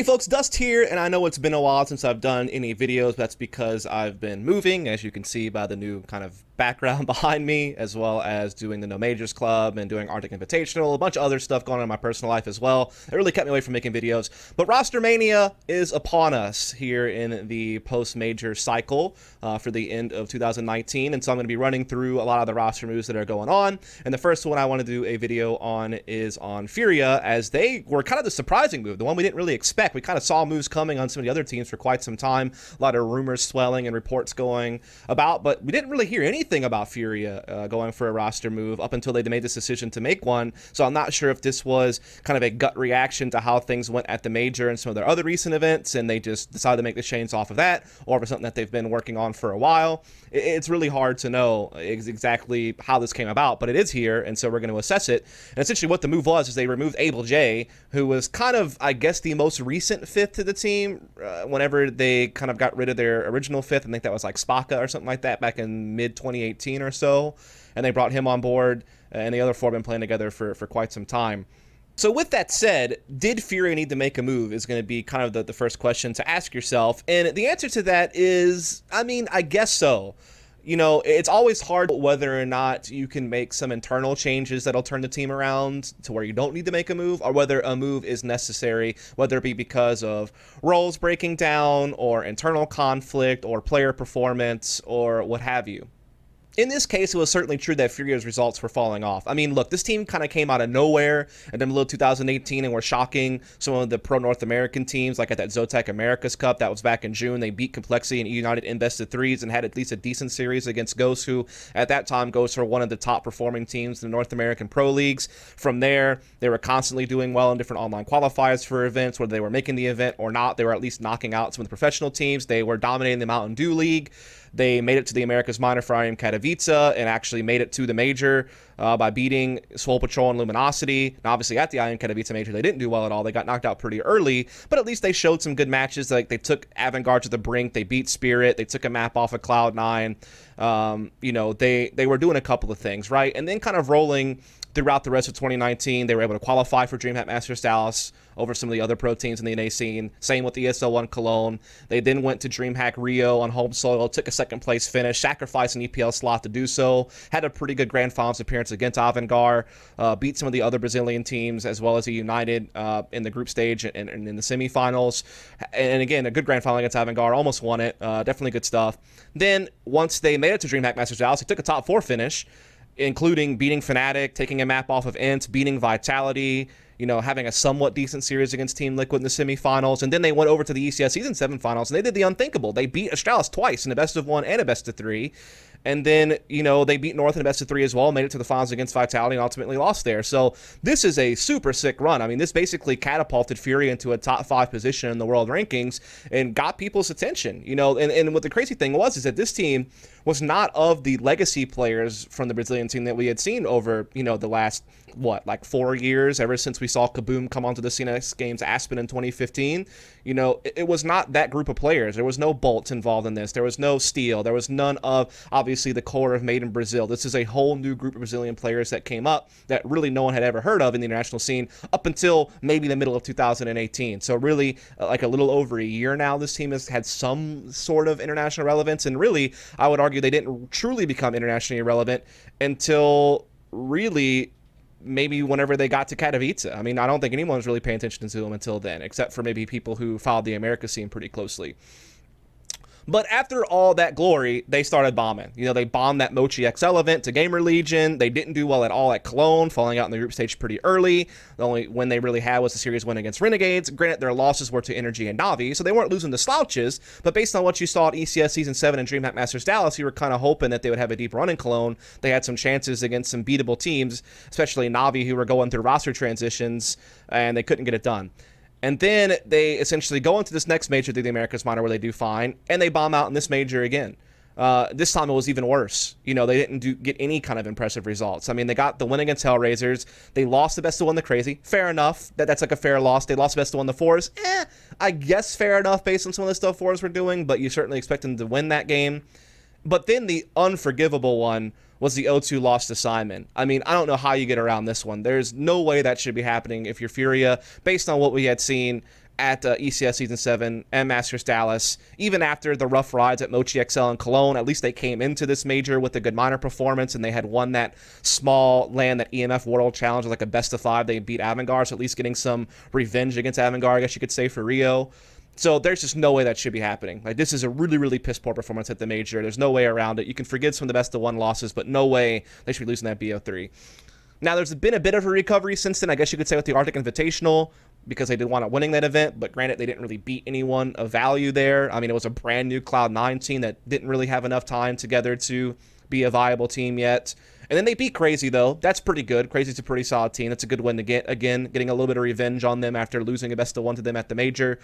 Hey folks, Dust here, and I know it's been a while since I've done any videos. That's because I've been moving, as you can see by the new kind of background behind me, as well as doing the No Majors Club and doing Arctic Invitational, a bunch of other stuff going on in my personal life as well. It really kept me away from making videos. But Roster Mania is upon us here in the post-major cycle for the end of 2019, and so I'm going to be running through a lot of the roster moves that are going on. And the first one I want to do a video on is on Furia, as they were kind of the surprising move, the one we didn't really expect. We kind of saw moves coming on some of the other teams for quite some time, a lot of rumors swelling and reports going about, but we didn't really hear anything about Furia going for a roster move up until they made this decision to make one. So I'm not sure if this was kind of a gut reaction to how things went at the major and some of their other recent events, and they just decided to make the change off of that, or if it's something that they've been working on for a while. It's really hard to know exactly how this came about, but it is here, and so we're going to assess it. And essentially what the move was is they removed ableJ, who was kind of, I guess, the most recent fifth to the team whenever they kind of got rid of their original fifth. I think that was like Spaka or something like that back in mid-2018 or so, and they brought him on board, and the other four have been playing together for quite some time. So with that said, did Furia need to make a move is going to be kind of the first question to ask yourself, and the answer to that is, I mean, I guess so. You know, it's always hard whether or not you can make some internal changes that'll turn the team around to where you don't need to make a move, or whether a move is necessary, whether it be because of roles breaking down or internal conflict or player performance or what have you. In this case, it was certainly true that Furia's results were falling off. I mean, look, this team kind of came out of nowhere in the middle of 2018 and were shocking some of the pro-North American teams, like at that Zotac Americas Cup. That was back in June. They beat Complexity and United in best of threes and had at least a decent series against Ghost, who at that time Ghosts were one of the top performing teams in the North American Pro Leagues. From there, they were constantly doing well in different online qualifiers for events, whether they were making the event or not. They were at least knocking out some of the professional teams. They were dominating the Mountain Dew League. They made it to the Americas Minor for IM Katowice and actually made it to the major by beating Swole Patrol and Luminosity. Now, obviously, at the IM Katowice major, they didn't do well at all. They got knocked out pretty early, but at least they showed some good matches. Like, they took Avantgarde to the brink. They beat Spirit. They took a map off of Cloud9. You know, they were doing a couple of things, right? And then kind of rolling throughout the rest of 2019, they were able to qualify for DreamHack Masters Dallas over some of the other pro teams in the NA scene. Same with the ESL1 Cologne. They then went to DreamHack Rio on home soil, took a second place finish, sacrificed an EPL slot to do so, had a pretty good grand finals appearance against Avantgarde, beat some of the other Brazilian teams, as well as a United in the group stage and in the semifinals. And again, a good grand final against Avantgarde, almost won it. Definitely good stuff. Then once they made it to DreamHack Masters Dallas, they took a top 4 finish, including beating Fnatic, taking a map off of Int, beating Vitality, you know, having a somewhat decent series against Team Liquid in the semifinals. And then they went over to the ECS Season 7 finals, and they did the unthinkable. They beat Astralis twice in a best of 1 and a best of 3. And then, you know, they beat North in a best of 3 as well, made it to the finals against Vitality, and ultimately lost there. So this is a super sick run. I mean, this basically catapulted Furia into a top 5 position in the world rankings and got people's attention. You know, and what the crazy thing was is that this team was not of the legacy players from the Brazilian team that we had seen over, you know, the last, what, like 4 years, ever since we saw Kaboom come onto the CNX Games Aspen in 2015. You know, it was not that group of players. There was no Bolts involved in this. There was no Steel. There was none of, obviously, the core of Made in Brazil. This is a whole new group of Brazilian players that came up that really no one had ever heard of in the international scene up until maybe the middle of 2018. So really, like a little over a year now, this team has had some sort of international relevance, and really, I would argue they didn't truly become internationally relevant until really maybe whenever they got to Katowice. I mean, I don't think anyone was really paying attention to them until then, except for maybe people who followed the America scene pretty closely. But after all that glory, they started bombing. You know, they bombed that Mochi XL event to Gamer Legion. They didn't do well at all at Cologne, falling out in the group stage pretty early. The only win they really had was the series win against Renegades. Granted, their losses were to Energy and Navi, so they weren't losing the slouches. But based on what you saw at ECS Season 7 and DreamHack Masters Dallas, you were kind of hoping that they would have a deep run in Cologne. They had some chances against some beatable teams, especially Navi, who were going through roster transitions, and they couldn't get it done. And then they essentially go into this next major through the Americas Minor where they do fine, and they bomb out in this major again. This time it was even worse. You know, they didn't get any kind of impressive results. I mean, they got the win against Hellraisers. They lost the best of 1 the Crazy. Fair enough. That's like a fair loss. They lost the best of 1 the Fours. I guess fair enough based on some of the stuff Fours were doing, but you certainly expect them to win that game. But then the unforgivable one was the 0-2 loss to Simon. I mean, I don't know how you get around this one. There's no way that should be happening if you're Furia, based on what we had seen at ECS Season 7 and Masters Dallas. Even after the rough rides at Mochi XL and Cologne, at least they came into this major with a good minor performance, and they had won that small land, that EMF World Challenge, like a best of 5. They beat Avangard, so at least getting some revenge against Avangard, I guess you could say, for Rio. So there's just no way that should be happening. Like, this is a really, really piss poor performance at the major. There's no way around it. You can forgive some of the best of 1 losses, but no way they should be losing that BO3. Now, there's been a bit of a recovery since then, I guess you could say, with the Arctic Invitational, because they did want to winning that event, but granted, they didn't really beat anyone of value there. I mean, it was a brand new Cloud9 team that didn't really have enough time together to be a viable team yet. And then they beat Crazy, though. That's pretty good. Crazy's a pretty solid team. That's a good win to get. Again, getting a little bit of revenge on them after losing a best of 1 to them at the major.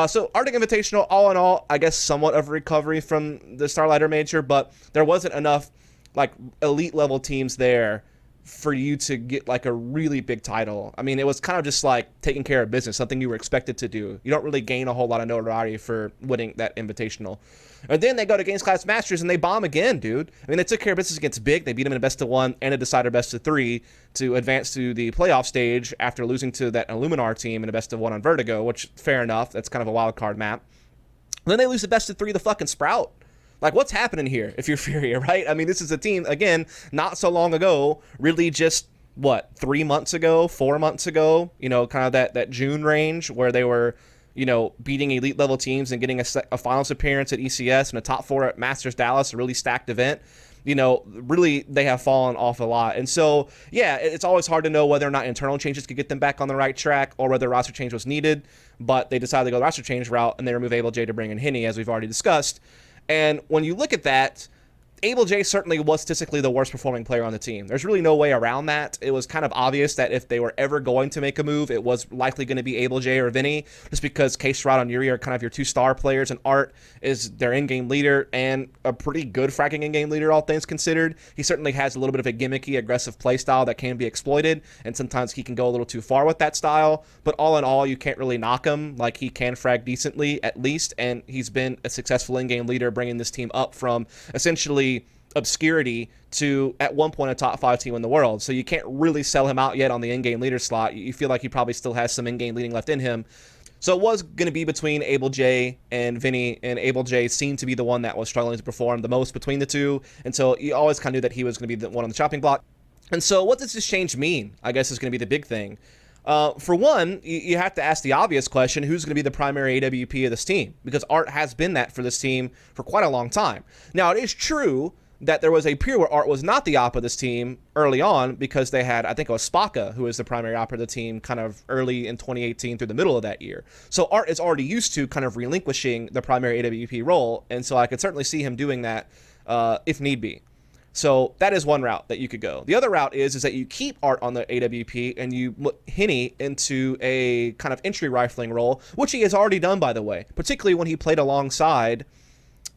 So Arctic Invitational, all in all, I guess somewhat of a recovery from the Starlighter Major, but there wasn't enough like elite level teams there for you to get like a really big title. I mean, it was kind of just like taking care of business, something you were expected to do. You don't really gain a whole lot of notoriety for winning that Invitational. And then they go to Games Class Masters and they bomb again, dude. I mean, they took care of business against Big. They beat them in a best of 1 and a decider best of 3 to advance to the playoff stage after losing to that Illuminar team in a best of 1 on Vertigo, which, fair enough, that's kind of a wild card map. And then they lose the best of 3 to fucking Sprout. Like, what's happening here if you're Furia, right? I mean, this is a team, again, not so long ago, really just, 3 months ago, 4 months ago, you know, kind of that June range where they were, you know, beating elite level teams and getting a finals appearance at ECS and a top 4 at Masters Dallas, a really stacked event. You know, really, they have fallen off a lot. And so, yeah, it's always hard to know whether or not internal changes could get them back on the right track or whether roster change was needed. But they decided to go the roster change route, and they remove ableJ to bring in HEN1, as we've already discussed. And when you look at that, ableJ certainly was statistically the worst performing player on the team. There's really no way around that. It was kind of obvious that if they were ever going to make a move, it was likely going to be ableJ or Vinny, just because K-Strad and Yuri are kind of your 2-star players, and Art is their in-game leader and a pretty good fracking in-game leader, all things considered. He certainly has a little bit of a gimmicky, aggressive play style that can be exploited, and sometimes he can go a little too far with that style, but all in all, you can't really knock him. Like, he can frag decently, at least, and he's been a successful in-game leader, bringing this team up from essentially obscurity to at one point a top 5 team in the world. So you can't really sell him out yet on the in-game leader slot. You feel like he probably still has some in-game leading left in him. So it was going to be between ableJ and Vinny, and ableJ seemed to be the one that was struggling to perform the most between the two. And so you always kind of knew that he was going to be the one on the chopping block. And so what does this change mean? I guess is going to be the big thing. For one, you have to ask the obvious question, who's going to be the primary AWP of this team? Because Art has been that for this team for quite a long time. Now, it is true that there was a period where Art was not the op of this team early on, because they had, I think it was Spaka, who was the primary op of the team kind of early in 2018 through the middle of that year. So Art is already used to kind of relinquishing the primary AWP role, and so I could certainly see him doing that if need be. So that is one route that you could go. The other route is that you keep Art on the AWP and you put HEN1 into a kind of entry rifling role, which he has already done, by the way, particularly when he played alongside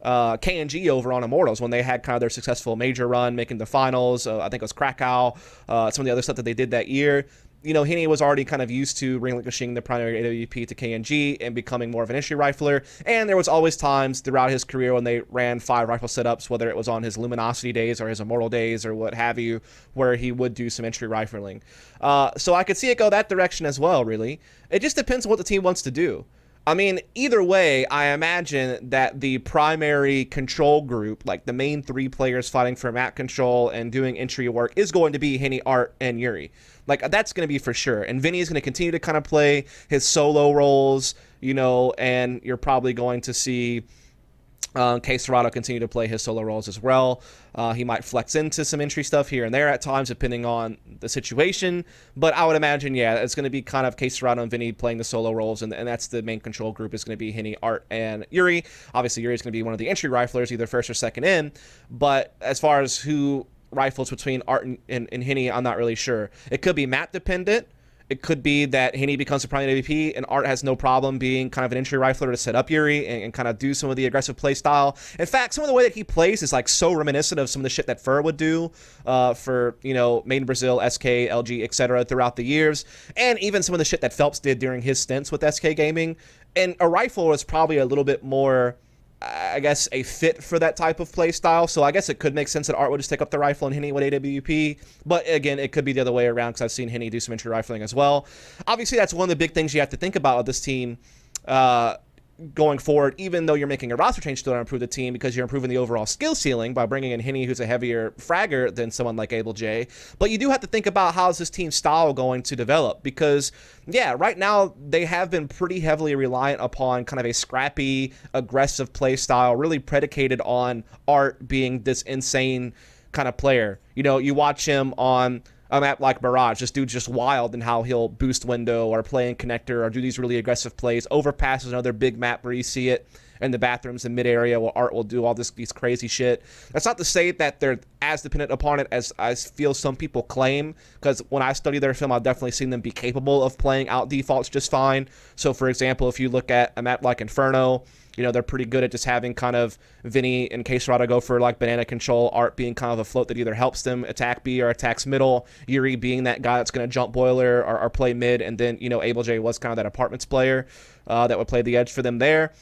KNG over on Immortals when they had kind of their successful major run, making the finals. I think it was Krakow, some of the other stuff that they did that year. You know, HEN1 was already kind of used to relinquishing the primary AWP to KNG and becoming more of an entry rifler. And there was always times throughout his career when they ran 5 rifle setups, whether it was on his Luminosity days or his Immortal days or what have you, where he would do some entry rifling. So I could see it go that direction as well, really. It just depends on what the team wants to do. I mean, either way, I imagine that the primary control group, like the main 3 players fighting for map control and doing entry work, is going to be HEN1, Art, and Yuri. Like, that's going to be for sure. And Vinny is going to continue to kind of play his solo roles, you know, and you're probably going to see K-Serrato continue to play his solo roles as well. He might flex into some entry stuff here and there at times, depending on the situation. But I would imagine, yeah, it's going to be kind of K-Serrato and Vinny playing the solo roles, and that's the main control group is going to be HEN1, Art, and Yuri. Obviously, Yuri is going to be one of the entry riflers, either first or second in. But as far as who rifles between Art and HEN1, I'm not really sure. It could be map dependent. It could be that HEN1 becomes a primary AWP and Art has no problem being kind of an entry rifler to set up Yuri and kind of do some of the aggressive play style. In fact, some of the way that he plays is like so reminiscent of some of the shit that Fur would do for, you know, Made in Brazil, SK, LG, etc. throughout the years. And even some of the shit that Phelps did during his stints with SK Gaming. And a rifle was probably a little bit more I guess, a fit for that type of play style. So I guess it could make sense that Art would just take up the rifle and HEN1 would AWP. But again, it could be the other way around because I've seen HEN1 do some entry rifling as well. Obviously, that's one of the big things you have to think about with this team going forward, even though you're making a roster change to improve the team because you're improving the overall skill ceiling by bringing in HEN1, who's a heavier fragger than someone like ableJ. But you do have to think about how's this team's style going to develop because, yeah, right now they have been pretty heavily reliant upon kind of a scrappy, aggressive play style, really predicated on Art being this insane kind of player. You know, you watch him on a map like Mirage. This dude's just wild in how he'll boost window or play in connector or do these really aggressive plays. Overpass is another big map where you see it in the bathrooms in mid area where Art will do all these crazy shit. That's not to say that they're as dependent upon it as I feel some people claim, because when I study their film, I've definitely seen them be capable of playing out defaults just fine. So for example, if you look at a map like Inferno, you know, they're pretty good at just having kind of Vinny and K-Serrata go for like banana control, Art being kind of a float that either helps them attack B or attacks middle, Yuri being that guy that's going to jump boiler or play mid, and then, you know, ableJ was kind of that apartments player that would play the edge for them there.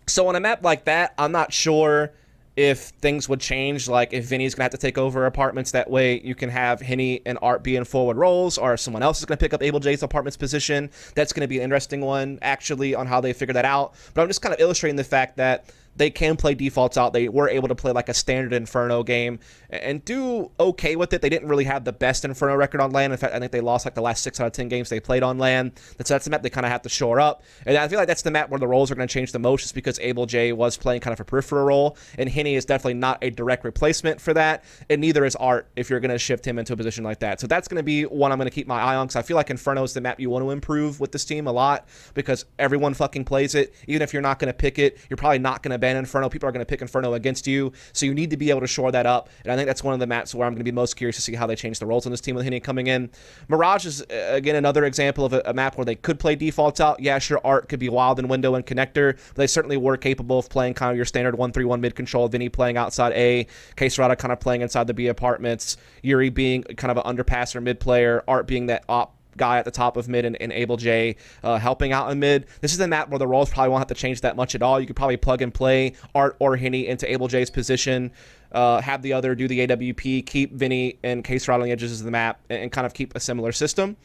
So on a map like that, I'm not sure if things would change, like if Vinny's gonna have to take over apartments, that way you can have HEN1 and Art be in forward roles, or someone else is gonna pick up ableJ's apartments position. That's gonna be an interesting one, actually, on how they figure that out. But I'm just kind of illustrating the fact that they can play defaults out. They were able to play like a standard Inferno game and do okay with it. They didn't really have the best Inferno record on LAN. In fact, I think they lost like the last 6 out of 10 games they played on LAN. That's the map they kind of have to shore up. And I feel like that's the map where the roles are going to change the most, just because ableJ was playing kind of a peripheral role, and HEN1 is definitely not a direct replacement for that, and neither is Art if you're going to shift him into a position like that. So that's going to be one I'm going to keep my eye on, because I feel like Inferno is the map you want to improve with this team a lot, because everyone fucking plays it. Even if you're not going to pick it, you're probably not going to ban Inferno. People are going to pick Inferno against you, so you need to be able to shore that up. And I think that's one of the maps where I'm going to be most curious to see how they change the roles on this team with HEN1 coming in. Mirage is, again, another example of a map where they could play defaults out. Yeah, sure, Art could be wild in window and connector, but they certainly were capable of playing kind of your standard 1-3-1 mid control. Vinny playing outside A, K-Serrata kind of playing inside the B apartments, Yuri being kind of an underpasser mid player, Art being that op guy at the top of mid, and ableJ helping out in mid. This is a map where the roles probably won't have to change that much at all. You could probably plug and play Art or HEN1 into ableJ's position, have the other do the AWP, keep Vinny and K-Serrata on the edges of the map, and kind of keep a similar system.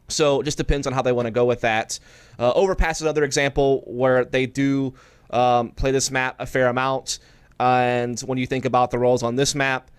So it just depends on how they want to go with that. Overpass is another example where they do play this map a fair amount, and when you think about the roles on this map,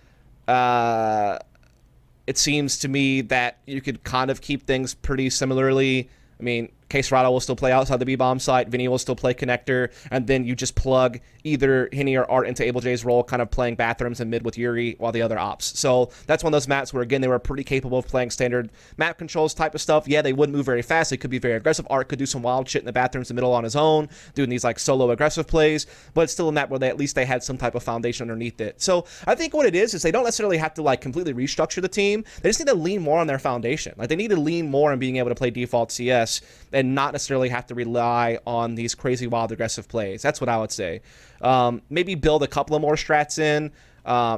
it seems to me that you could kind of keep things pretty similarly. I mean, K-Serrata will still play outside the B-bomb site, Vinny will still play connector, and then you just plug either HEN1 or Art into ableJ's role, kind of playing bathrooms and mid with Yuri while the other ops. So that's one of those maps where, again, they were pretty capable of playing standard map controls type of stuff. Yeah, they wouldn't move very fast. They could be very aggressive. Art could do some wild shit in the bathrooms in the middle on his own, doing these like solo aggressive plays, but it's still a map where at least they had some type of foundation underneath it. So I think what it is they don't necessarily have to like completely restructure the team. They just need to lean more on their foundation. Like, they need to lean more on being able to play default CS and not necessarily have to rely on these crazy wild aggressive plays. That's what I would say. Maybe build a couple of more strats in,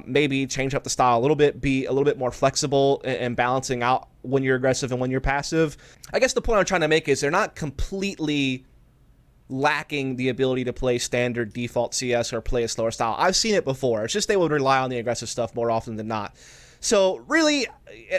maybe change up the style a little bit, be a little bit more flexible and balancing out when you're aggressive and when you're passive. I guess the point I'm trying to make is they're not completely lacking the ability to play standard default CS or play a slower style. I've seen it before. It's just they would rely on the aggressive stuff more often than not. So really,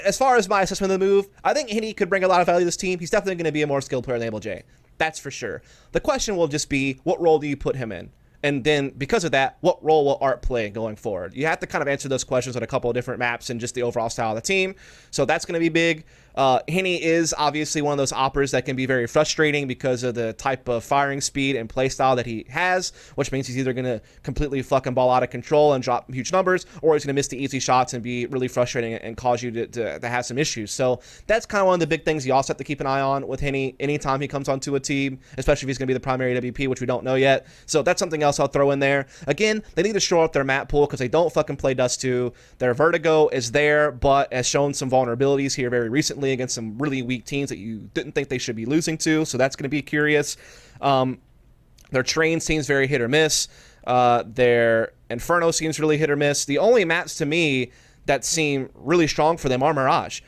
as far as my assessment of the move, I think HEN1 could bring a lot of value to this team. He's definitely going to be a more skilled player than ableJ. That's for sure. The question will just be, what role do you put him in? And then, because of that, what role will Art play going forward? You have to kind of answer those questions on a couple of different maps and just the overall style of the team. So that's going to be big. HEN1 is obviously one of those operas that can be very frustrating because of the type of firing speed and play style that he has, which means he's either going to completely fucking ball out of control and drop huge numbers, or he's going to miss the easy shots and be really frustrating and cause you to have some issues. So that's kind of one of the big things you also have to keep an eye on with HEN1 anytime he comes onto a team, especially if he's going to be the primary WP, which we don't know yet. So that's something else I'll throw in there. Again, they need to shore up their map pool because they don't fucking play Dust 2. Their Vertigo is there, but has shown some vulnerabilities here very recently against some really weak teams that you didn't think they should be losing to, so that's going to be curious. Their Train seems very hit or miss. Their Inferno seems really hit or miss. The only maps to me that seem really strong for them are Mirage.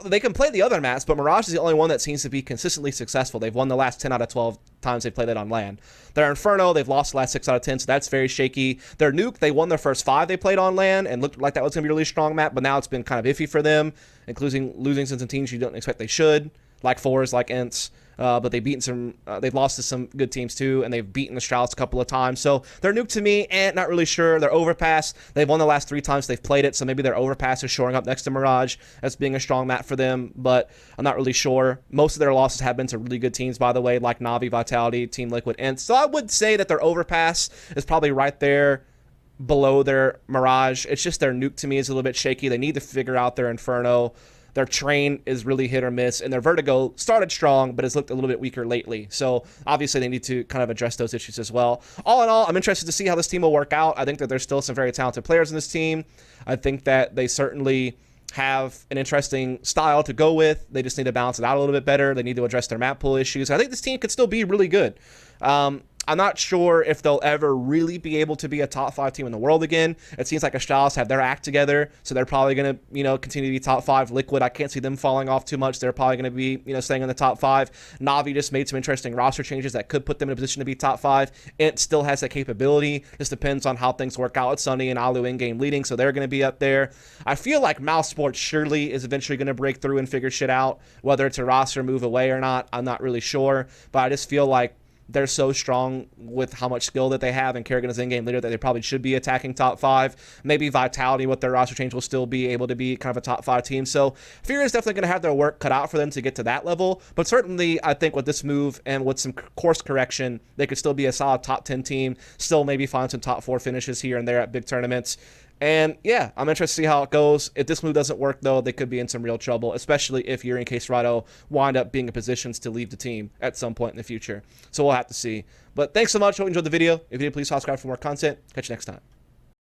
they can play the other maps, but Mirage is the only one that seems to be consistently successful. They've won the last 10 out of 12 times they've played it on LAN. Their Inferno, they've lost the last 6 out of 10, so that's very shaky. Their Nuke, they won their first 5 they played on LAN and looked like that was going to be a really strong map, but now it's been kind of iffy for them, including losing to some teams you don't expect they should, like Fours, like Ints. But they've lost to some good teams too, and they've beaten the Strauss a couple of times. So they're Nuke to me, and not really sure. They're Overpass. They've won the last 3 times they've played it, so maybe their Overpass is shoring up next to Mirage as being a strong map for them, but I'm not really sure. Most of their losses have been to really good teams, by the way, like Na'Vi, Vitality, Team Liquid, and so I would say that their Overpass is probably right there below their Mirage. It's just their Nuke to me is a little bit shaky. They need to figure out their Inferno. Their Train is really hit or miss, and their Vertigo started strong, but has looked a little bit weaker lately. So obviously they need to kind of address those issues as well. All in all, I'm interested to see how this team will work out. I think that there's still some very talented players in this team. I think that they certainly have an interesting style to go with. They just need to balance it out a little bit better. They need to address their map pool issues. I think this team could still be really good. I'm not sure if they'll ever really be able to be a top 5 team in the world again. It seems like Astralis have their act together, so they're probably going to, continue to be top 5. Liquid, I can't see them falling off too much. They're probably going to be, staying in the top 5. Na'Vi just made some interesting roster changes that could put them in a position to be top 5. Int still has that capability. Just depends on how things work out with Sunny and Alu in-game leading, so they're going to be up there. I feel like Mouse Sports surely is eventually going to break through and figure shit out. Whether it's a roster move away or not, I'm not really sure, but I just feel like they're so strong with how much skill that they have, and Kerrigan is in-game leader, that they probably should be attacking top 5. Maybe Vitality with their roster change will still be able to be kind of a top 5 team. So Furia is definitely going to have their work cut out for them to get to that level. But certainly, I think with this move and with some course correction, they could still be a solid top 10 team, still maybe find some top 4 finishes here and there at big tournaments. And yeah, I'm interested to see how it goes. If this move doesn't work, though, they could be in some real trouble, especially if Yuri and Caserado wind up being in positions to leave the team at some point in the future. So we'll have to see. But thanks so much. Hope you enjoyed the video. If you did, please subscribe for more content. Catch you next time.